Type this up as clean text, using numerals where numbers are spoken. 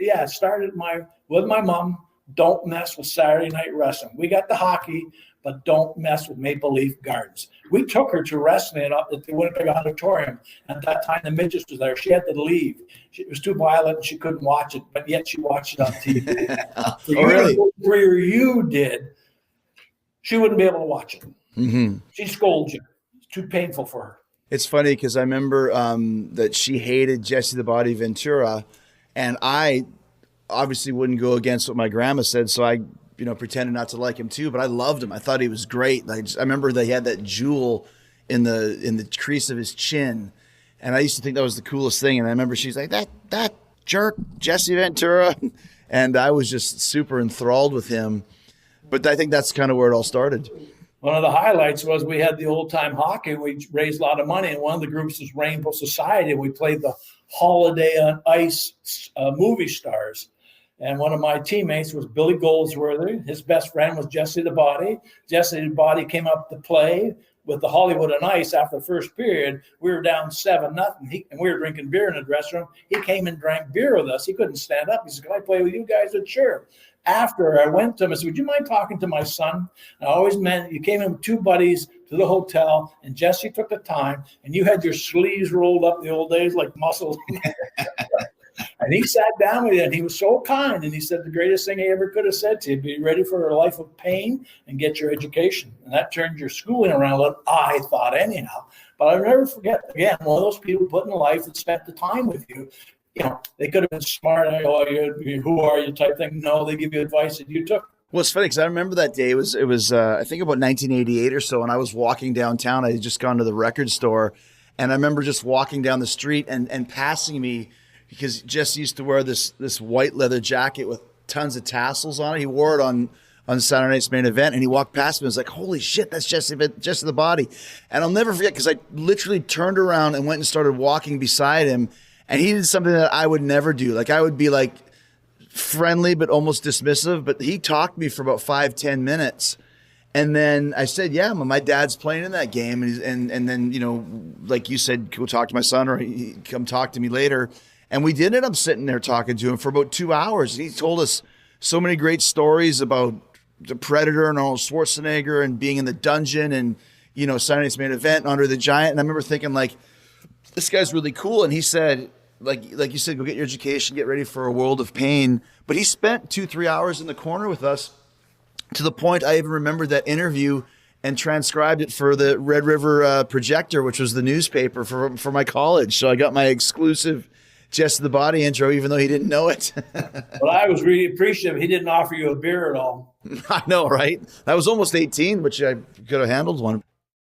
it started with my mom. Don't mess with Saturday night wrestling. We got the hockey, but don't mess with Maple Leaf Gardens. We took her to wrestling up at the Winnipeg Auditorium. At that time, the midgets was there. She had to leave. It was too violent and she couldn't watch it, but yet she watched it on TV. Really? Where you did, she wouldn't be able to watch it. Mm-hmm. She'd scold you. It's too painful for her. It's funny because I remember that she hated Jesse the Body Ventura, and I obviously wouldn't go against what my grandma said, so I pretended not to like him too, but I loved him. I thought he was great. I remember that he had that jewel in the crease of his chin, and I used to think that was the coolest thing. And I remember she's like, that jerk, Jesse Ventura, and I was just super enthralled with him. But I think that's kind of where it all started. One of the highlights was we had the old-time hockey. We raised a lot of money, and one of the groups was Rainbow Society. We played the Holiday on Ice movie stars. And one of my teammates was Billy Goldsworthy. His best friend was Jesse the Body. Jesse the Body came up to play with the Hollywood on Ice after the first period. We were down 7-0, and we were drinking beer in the dressing room. He came and drank beer with us. He couldn't stand up. He said, "Can I play with you guys?" I said, "Sure." After I went to him, I said, "Would you mind talking to my son?" I always meant you came in with two buddies to the hotel, and Jesse took the time, and you had your sleeves rolled up the old days like muscles. And he sat down with you, and he was so kind. And he said the greatest thing he ever could have said to you: be ready for a life of pain and get your education. And that turned your schooling around, I thought, anyhow. But I'll never forget, again, one of those people put in life that spent the time with you. They could have been smart. Who are you type thing. No, they give you advice that you took. Well, it's funny because I remember that day. It was I think about 1988 or so, and I was walking downtown. I had just gone to the record store, and I remember just walking down the street and passing me, because Jesse used to wear this white leather jacket with tons of tassels on it. He wore it on Saturday Night's Main Event, and he walked past me. I was like, "Holy shit, that's Jesse the Body." And I'll never forget, because I literally turned around and went and started walking beside him, and he did something that I would never do. Like, I would be like friendly but almost dismissive, but he talked to me for about 5-10 minutes. And then I said, "Yeah, my dad's playing in that game." And then, like you said, go talk to my son, or he come talk to me later. And we did end up sitting there talking to him for about 2 hours. He told us so many great stories about the Predator and Arnold Schwarzenegger and being in the dungeon and, Saturday Night's Main Event and Andre the Giant. And I remember thinking, like, this guy's really cool. And he said, like you said, go get your education, get ready for a world of pain. But he spent 2-3 hours in the corner with us, to the point I even remembered that interview and transcribed it for the Red River Projector, which was the newspaper for my college. So I got my exclusive Jesse the Body intro, even though he didn't know it. Well, I was really appreciative. He didn't offer you a beer at all. I know, right? I was almost 18, which I could have handled one.